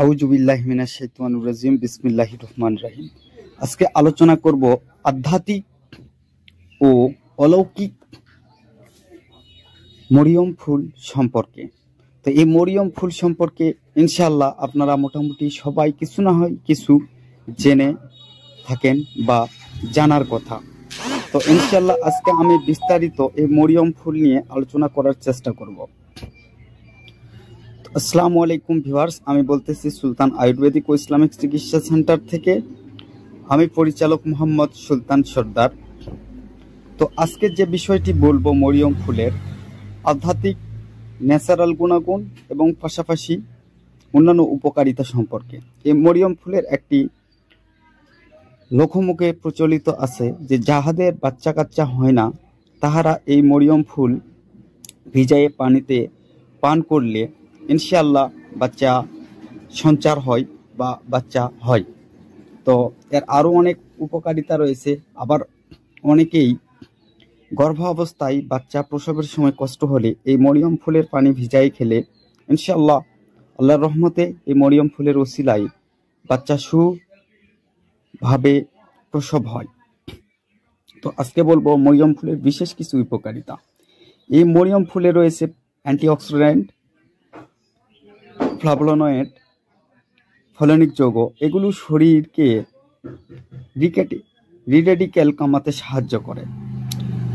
আউযু বিল্লাহি মিনাশ শাইতানির রাজিম। বিসমিল্লাহির রহমানির রহিম। আজকে আলোচনা করব আধ্যাত্মিক ও অলৌকিক মরিয়ম ফুল সম্পর্কে। তো এই মরিয়ম ফুল সম্পর্কে ইনশাআল্লাহ আপনারা মোটামুটি সবাই কিছু না হয় কিছু জেনে থাকেন বা জানার কথা। তো ইনশাআল্লাহ আজকে আমি বিস্তারিত এই মরিয়ম ফুল নিয়ে আলোচনা করার চেষ্টা করব। আসসালামু আলাইকুম ভিউয়ার্স, আমি বলতেছি সুলতান আয়ুর্বেদিক ও ইসলামিক চিকিৎসা সেন্টার থেকে। আমি পরিচালক মোহাম্মদ সুলতান সর্দার। তো আজকে যে বিষয়টি বলবো মরিয়ম ফুলের আধ্যাত্মিক ন্যাচারাল গুণাগুণ এবং পাশাপাশি অন্যান্য উপকারিতা সম্পর্কে। এই মরিয়ম ফুলের একটি লোকমুখে প্রচলিত আছে যে যাহাদের বাচ্চা কাচ্চা হয় না তাহারা এই মরিয়ম ফুল ভিজাইয়ে পানিতে পান করলে ইনশাআল্লাহ বাচ্চা সঞ্চার হয় বা বাচ্চা হয়। তো এর আরও অনেক উপকারিতা রয়েছে। আবার অনেকেই গর্ভাবস্থায় বাচ্চা প্রসবের সময় কষ্ট হলে এই মরিয়ম ফুলের পানি ভিজাই খেলে ইনশাআল্লাহ আল্লাহর রহমতে এই মরিয়ম ফুলের ওসিলায় বাচ্চা সুভাবে প্রসব হয়। তো আজকে বলবো মরিয়ম ফুলের বিশেষ কিছু উপকারিতা। এই মরিয়ম ফুলে রয়েছে অ্যান্টিঅক্সিডেন্ট, ফ্লাভোনয়েড, ফলিক যৌগ। এগুলো শরীরকে রিডেডিক্যাল কমাতে সাহায্য করে।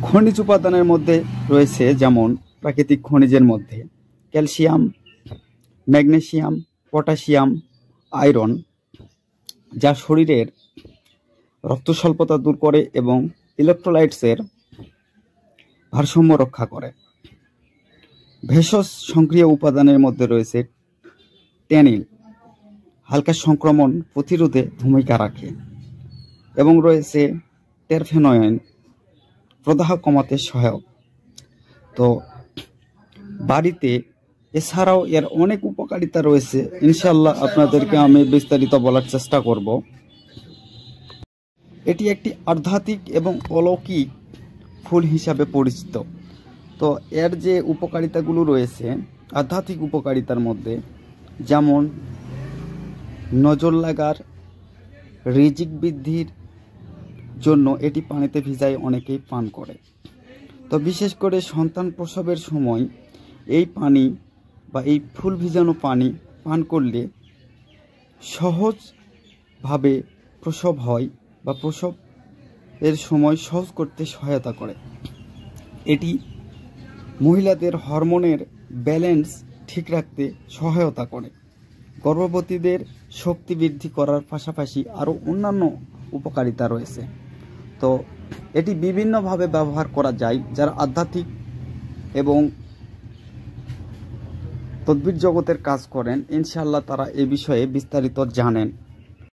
খনিজ উপাদানের মধ্যে রয়েছে যেমন প্রাকৃতিক খনিজের মধ্যে ক্যালসিয়াম, ম্যাগনেসিয়াম, পটাশিয়াম, আয়রন, যা শরীরের রক্ত স্বল্পতা দূর করে এবং ইলেকট্রোলাইটসের ভারসাম্য রক্ষা করে। ভেষজ সক্রিয় উপাদানের মধ্যে রয়েছে ট্যানিন, হালকা সংক্রমণ প্রতিরোধে ভূমিকা রাখে, এবং রয়েছে টেরফেনয়েন, প্রদাহ কমাতে সহায়ক। তো বাড়িতে এছাড়াও এর অনেক উপকারিতা রয়েছে, ইনশাআল্লাহ আপনাদেরকে আমি বিস্তারিত বলার চেষ্টা করব। এটি একটি আধ্যাত্মিক এবং অলৌকিক ফুল হিসাবে পরিচিত। তো এর যে উপকারিতাগুলো রয়েছে আধ্যাত্মিক উপকারিতার মধ্যে যেমন নজর লাগার, রিজিক বৃদ্ধির জন্য এটি পানিতে ভিজাই অনেকেই পান করে। তো বিশেষ করে সন্তান প্রসবের সময় এই পানি বা এই ফুল ভিজানো পানি পান করলে সহজভাবে প্রসব হয় বা প্রসবের সময় সহজ করতে সহায়তা করে। এটি মহিলাদের হরমোনের ব্যালেন্স ঠিক রাখতে সহায়তা করে। গর্ভবতীদের শক্তি বৃদ্ধি করার পাশাপাশি আরও অন্যান্য উপকারিতা রয়েছে। তো এটি বিভিন্নভাবে ব্যবহার করা যায়। যারা আধ্যাত্মিক এবং তদ্বির জগতের কাজ করেন ইনশাআল্লাহ তারা এ বিষয়ে বিস্তারিত জানেন।